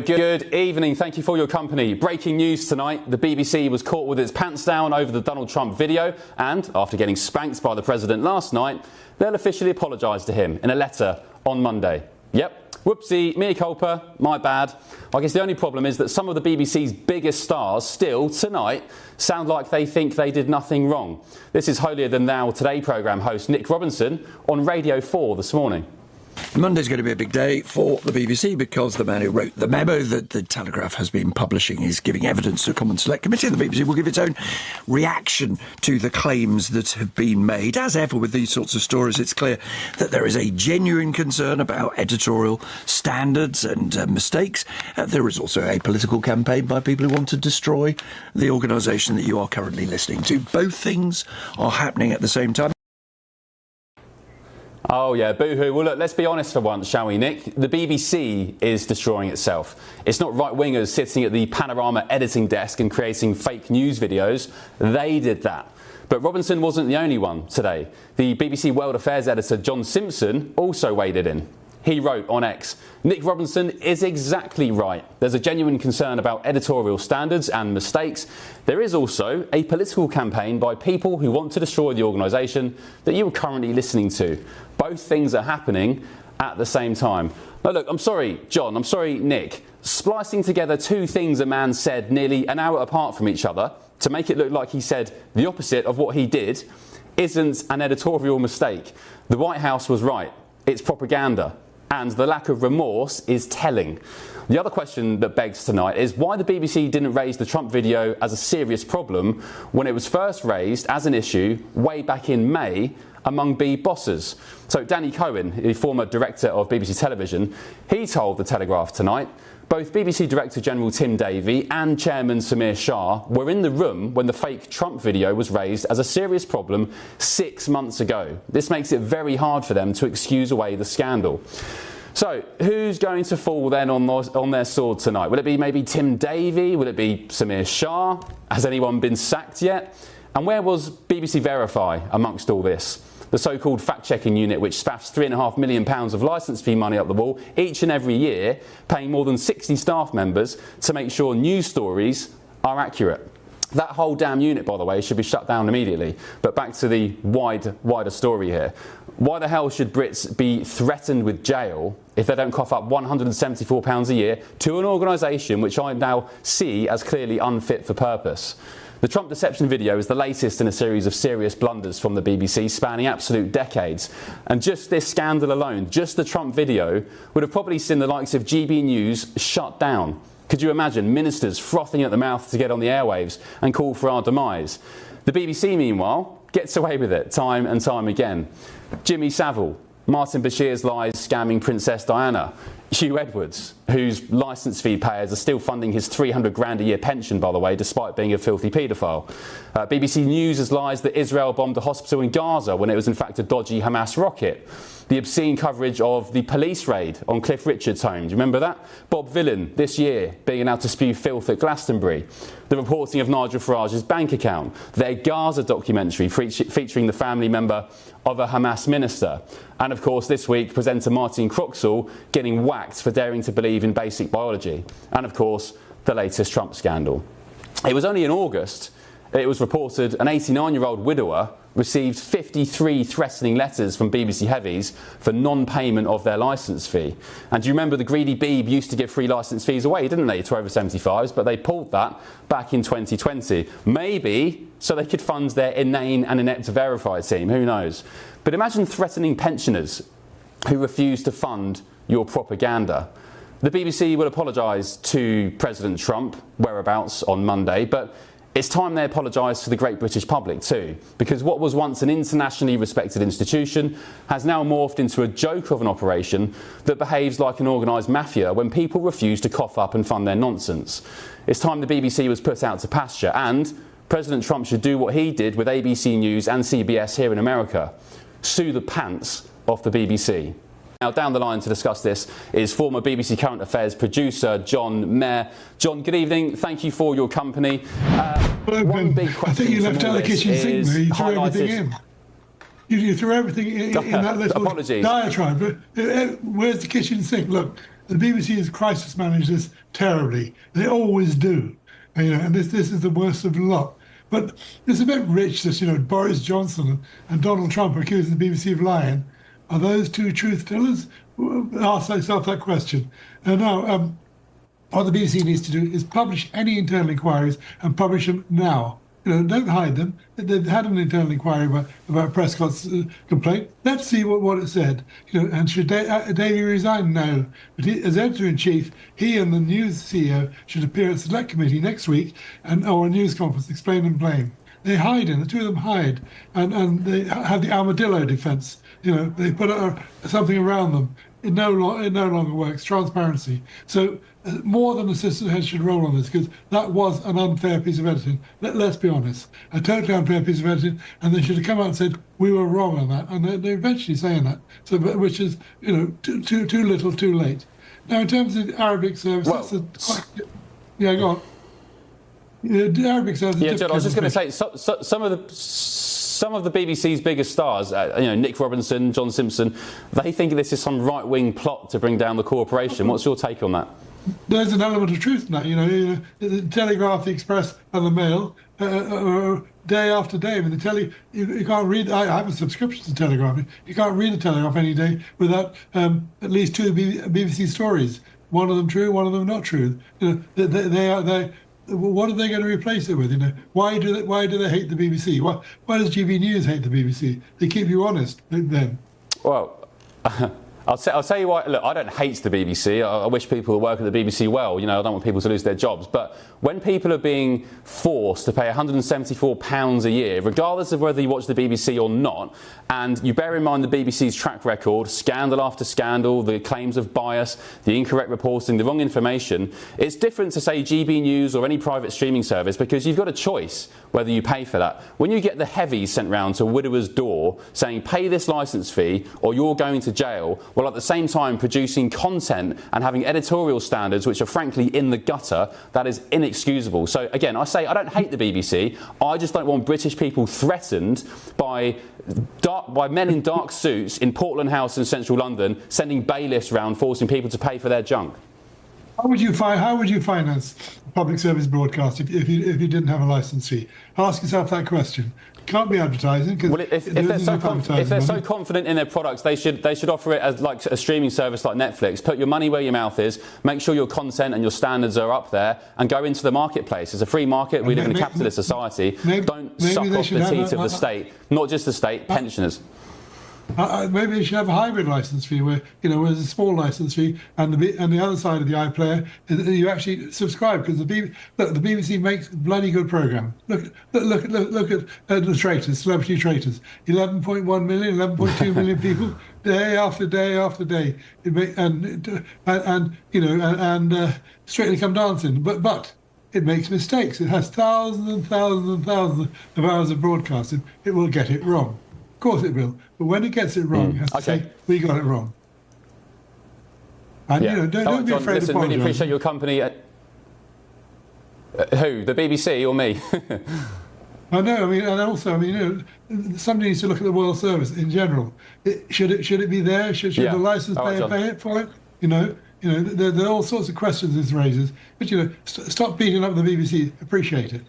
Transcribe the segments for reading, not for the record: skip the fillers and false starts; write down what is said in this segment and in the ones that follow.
Good evening, thank you for your company. Breaking news tonight, the BBC was caught with its pants down over the Donald Trump video, and after getting spanked by the president last night, they'll officially apologise to him in a letter on Monday. Yep, whoopsie, mea culpa, my bad. I guess the only problem is that some of the BBC's biggest stars still, tonight, sound like they think they did nothing wrong. This is Holier Than Thou Today programme host Nick Robinson on Radio 4 this morning. Monday's going to be a big day for the BBC because the man who wrote the memo that the Telegraph has been publishing is giving evidence to a Common Select Committee, and the BBC will give its own reaction to the claims that have been made. As ever with these sorts of stories, it's clear that there is a genuine concern about editorial standards and mistakes. There is also a political campaign by people who want to destroy the organisation that you are currently listening to. Both things are happening at the same time. Oh yeah, boo-hoo. Well look, let's be honest for once, shall we, Nick? The BBC is destroying itself. It's not right-wingers sitting at the Panorama editing desk and creating fake news videos. They did that. But Robinson wasn't the only one today. The BBC World Affairs editor John Simpson also waded in. He wrote on X, Nick Robinson is exactly right. There's a genuine concern about editorial standards and mistakes. There is also a political campaign by people who want to destroy the organisation that you are currently listening to. Both things are happening at the same time. Now look, I'm sorry, John, I'm sorry, Nick. Splicing together two things a man said nearly an hour apart from each other to make it look like he said the opposite of what he did isn't an editorial mistake. The White House was right. It's propaganda. And the lack of remorse is telling. The other question that begs tonight is why the BBC didn't raise the Trump video as a serious problem when it was first raised as an issue way back in May among B bosses. So Danny Cohen, the former director of BBC Television, he told The Telegraph tonight, both BBC Director General Tim Davie and Chairman Samir Shah were in the room when the fake Trump video was raised as a serious problem 6 months ago. This makes it very hard for them to excuse away the scandal. So, who's going to fall then on their sword tonight? Will it be maybe Tim Davie? Will it be Samir Shah? Has anyone been sacked yet? And where was BBC Verify amongst all this? The so-called fact-checking unit which spaffs £3.5 million of licence fee money up the wall each and every year, paying more than 60 staff members to make sure news stories are accurate. That whole damn unit, by the way, should be shut down immediately. But back to the wider story here. Why the hell should Brits be threatened with jail if they don't cough up £174 a year to an organisation which I now see as clearly unfit for purpose? The Trump deception video is the latest in a series of serious blunders from the BBC spanning absolute decades. And just this scandal alone, just the Trump video, would have probably seen the likes of GB News shut down. Could you imagine ministers frothing at the mouth to get on the airwaves and call for our demise? The BBC, meanwhile, gets away with it time and time again. Jimmy Savile, Martin Bashir's lies scamming Princess Diana, Hugh Edwards, whose licence fee payers are still funding his 300 grand a year pension, by the way, despite being a filthy paedophile. BBC News' lies that Israel bombed a hospital in Gaza when it was in fact a dodgy Hamas rocket. The obscene coverage of the police raid on Cliff Richard's home. Do you remember that? Bob Villan, this year, being allowed to spew filth at Glastonbury. The reporting of Nigel Farage's bank account. Their Gaza documentary featuring the family member of a Hamas minister. And of course, this week, presenter Martin Croxall getting whacked for daring to believe in basic biology. And of course, the latest Trump scandal. It was only in August it was reported an 89-year-old widower received 53 threatening letters from BBC heavies for non-payment of their licence fee. And do you remember the greedy Beeb used to give free licence fees away, didn't they, to over 75s? But they pulled that back in 2020. Maybe so they could fund their inane and inept Verify team, who knows? But imagine threatening pensioners who refuse to fund your propaganda. The BBC will apologise to President Trump, whereabouts, on Monday, but it's time they apologise to the great British public too, because what was once an internationally respected institution has now morphed into a joke of an operation that behaves like an organised mafia when people refuse to cough up and fund their nonsense. It's time the BBC was put out to pasture, and President Trump should do what he did with ABC News and CBS here in America: sue the pants off the BBC. Now, down the line to discuss this is former BBC Current Affairs producer John Mayer. John, good evening. Thank you for your company. One big question. I think you left out the kitchen sink there. You threw everything in. You threw everything in that little Apologies. diatribe. Where's the kitchen sink? Look, the BBC has crisis managed this terribly. They always do. And this is the worst of the lot. But it's a bit rich that, Boris Johnson and Donald Trump are accusing the BBC of lying. Are those two truth tellers? Ask yourself that question. And now, what the BBC needs to do is publish any internal inquiries and publish them now. Don't hide them. They've had an internal inquiry about Prescott's complaint. Let's see what it said. And should Davey resign? No. But as editor-in-chief, he and the news CEO should appear at Select Committee next week or a news conference, explain and blame. They hide the two of them hide, and they have the armadillo defence. They put something around them. It no longer works. Transparency. So more than assistant head should roll on this, because that was an unfair piece of editing. Let's be honest, a totally unfair piece of editing, and they should have come out and said we were wrong on that, and they're eventually saying that. So, which is too little, too late. Now, in terms of Arabic service, yeah, go on. The Arabic service. Yeah, John, I was just going to say some of the BBC's biggest stars, Nick Robinson, John Simpson, they think this is some right-wing plot to bring down the corporation. What's your take on that? There's an element of truth in that. The Telegraph, the Express, and the Mail, day after day. I mean, you can't read. I have a subscription to Telegraph. You can't read the Telegraph any day without at least two BBC stories. One of them true, one of them not true. What are they going to replace it with? Why do they hate the BBC? Why does GB News hate the BBC? They keep you honest then. Well, I'll tell you why. Look, I don't hate the BBC. I wish people who work at the BBC well. I don't want people to lose their jobs. But when people are being forced to pay £174 a year, regardless of whether you watch the BBC or not, and you bear in mind the BBC's track record, scandal after scandal, the claims of bias, the incorrect reporting, the wrong information, it's different to say GB News or any private streaming service, because you've got a choice whether you pay for that. When you get the heavies sent round to a widower's door saying pay this licence fee or you're going to jail, while at the same time producing content and having editorial standards which are frankly in the gutter, that is inexcusable. So again, I say I don't hate the BBC, I just don't want British people threatened by men in dark suits in Portland House in central London sending bailiffs round forcing people to pay for their junk. How would you finance public service broadcast if you didn't have a licence fee? Ask yourself that question. Can't be advertising, because if they're so confident in their products, they should offer it as like a streaming service like Netflix. Put your money where your mouth is. Make sure your content and your standards are up there, and go into the marketplace. It's a free market. We live in a capitalist society. Don't suck off the teat of the state, not just the state, pensioners. Maybe they should have a hybrid licence fee where there's a small licence fee, and the other side of the iPlayer is that you actually subscribe, because the BBC makes a bloody good programme. Look at the traitors, celebrity traitors. 11.1 million, 11.2 million people, day after day after day, and Strictly Come Dancing. But it makes mistakes. It has thousands and thousands and thousands of hours of broadcasting. It will get it wrong. Of course it will. But when it gets it wrong, it has to say, we got it wrrong. And, don't be afraid to apologise. Really appreciate your company. Who? The BBC or me? I know. Somebody needs to look at the Royal Service in general. Should it be there? Should the licence payer pay it for it? There are all sorts of questions this raises. But stop beating up the BBC. Appreciate it.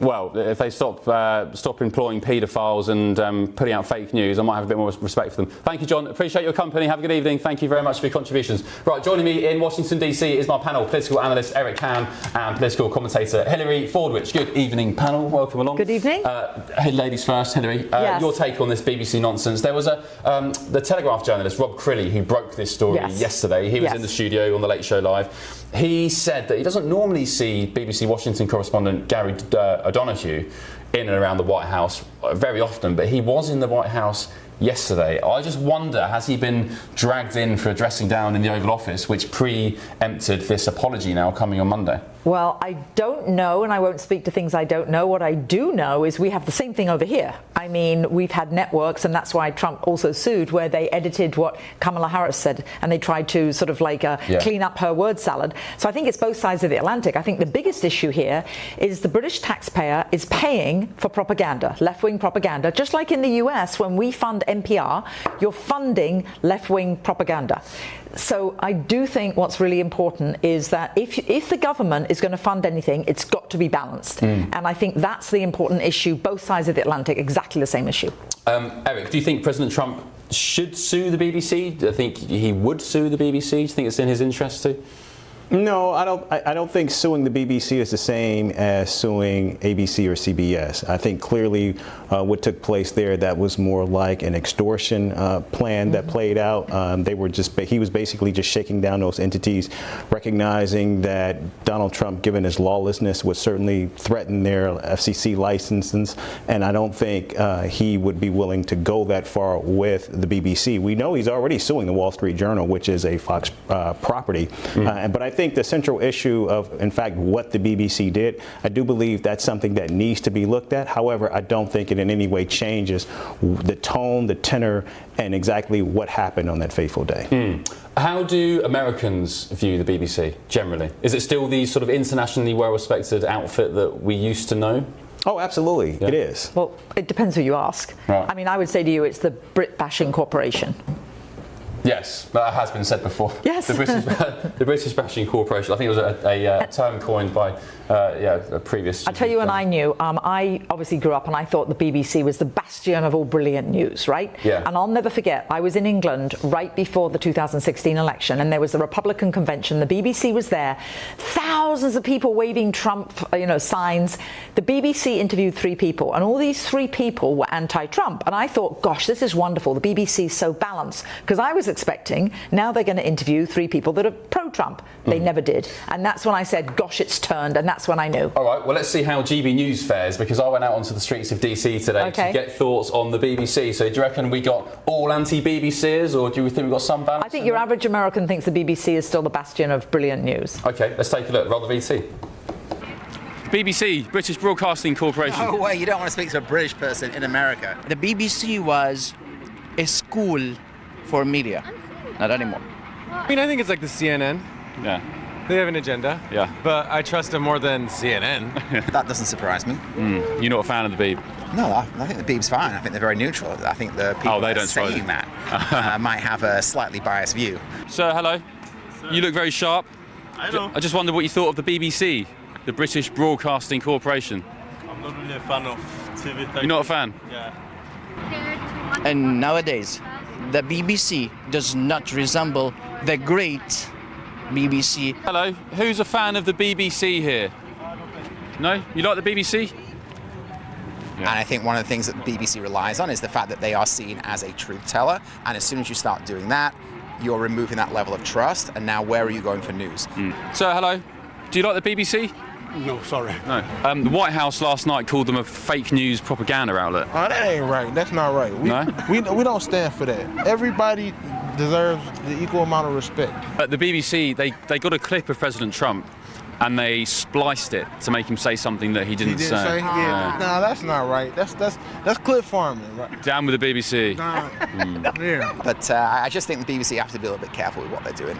Well, if they stop employing paedophiles and putting out fake news, I might have a bit more respect for them. Thank you, John. Appreciate your company. Have a good evening. Thank you very much for your contributions. Right, joining me in Washington, D.C. is my panel, political analyst Eric Ham and political commentator Hilary Fordwich. Good evening, panel. Welcome along. Good evening. Hey, ladies first, Hilary. Yes. Your take on this BBC nonsense. There was the Telegraph journalist, Rob Crilly, who broke this story yesterday. He was in the studio on the Late Show Live. He said that he doesn't normally see BBC Washington correspondent Gary O'Donoghue in and around the White House very often, but he was in the White House yesterday. I just wonder, has he been dragged in for a dressing down in the Oval Office, which pre-empted this apology now coming on Monday? Well, I don't know, and I won't speak to things I don't know. What I do know is we have the same thing over here. I mean, we've had networks, and that's why Trump also sued, where they edited what Kamala Harris said, and they tried to sort of clean up her word salad. So I think it's both sides of the Atlantic. I think the biggest issue here is the British taxpayer is paying for propaganda, left-wing propaganda, just like in the US when we fund NPR, you're funding left-wing propaganda. So I do think what's really important is that if the government is going to fund anything, it's got to be balanced. And I think that's the important issue, both sides of the Atlantic, exactly the same issue. Eric, do you think President Trump should sue the BBC? Do you think he would sue the BBC? Do you think it's in his interest to? No, I don't think suing the BBC is the same as suing ABC or CBS. I think clearly what took place there, that was more like an extortion plan that played out. He was basically just shaking down those entities, recognizing that Donald Trump, given his lawlessness, would certainly threaten their FCC licenses, and I don't think he would be willing to go that far with the BBC. We know he's already suing the Wall Street Journal, which is a Fox property, but I think the central issue of, in fact, what the BBC did, I do believe that's something that needs to be looked at. However, I don't think it in any way changes the tone, the tenor, and exactly what happened on that fateful day. How do Americans view the BBC generally? Is it still the sort of internationally well-respected outfit that we used to know? Oh, absolutely, it is. Well, it depends who you ask. Right. I mean, I would say to you, it's the Brit bashing corporation. Yes, that has been said before. Yes. The British Bashing Corporation. I think it was a term coined by a previous... I'll tell you when I knew. I obviously grew up and I thought the BBC was the bastion of all brilliant news, right? Yeah. And I'll never forget, I was in England right before the 2016 election and there was the Republican convention. The BBC was there. Thousands of people waving Trump, signs. The BBC interviewed 3 people and all these 3 people were anti-Trump. And I thought, gosh, this is wonderful. The BBC is so balanced. Because I was expecting now they're going to interview 3 people that are pro-Trump. They never did. And that's when I said, gosh, it's turned. And that's when I knew. All right, well, let's see how GB News fares, because I went out onto the streets of DC today to get thoughts on the BBC. So do you reckon we got all anti-BBCers, or do you think we got some balance? I think your average American thinks the BBC is still the bastion of brilliant news. OK, let's take a look. Roll the VT. BBC, British Broadcasting Corporation. No way, you don't want to speak to a British person in America. The BBC was a school for media. Not anymore. I mean, I think it's like the CNN. Yeah. They have an agenda. Yeah. But I trust them more than CNN. That doesn't surprise me. You're not a fan of the Beeb? No, I think the Beeb's fine. I think they're very neutral. I think the people they that are don't saying that might have a slightly biased view. Sir, hello. You look very sharp. I know. I just wondered what you thought of the BBC, the British Broadcasting Corporation. I'm not really a fan of TV. You're not a fan? Yeah. And nowadays, the BBC does not resemble the great BBC. Hello, who's a fan of the BBC here? No? You like the BBC? And I think one of the things that the BBC relies on is the fact that they are seen as a truth teller. And as soon as you start doing that, you're removing that level of trust. And now where are you going for news? Sir, hello. Do you like the BBC? No, sorry. No. The White House last night called them a fake news propaganda outlet. Oh, that ain't right. That's not right. We don't stand for that. Everybody deserves the equal amount of respect. At the BBC, they got a clip of President Trump and they spliced it to make him say something that he didn't say. Yeah. Nah, that's not right. That's clip farming, right? Down with the BBC. Nah. Yeah. But I just think the BBC have to be a little bit careful with what they're doing.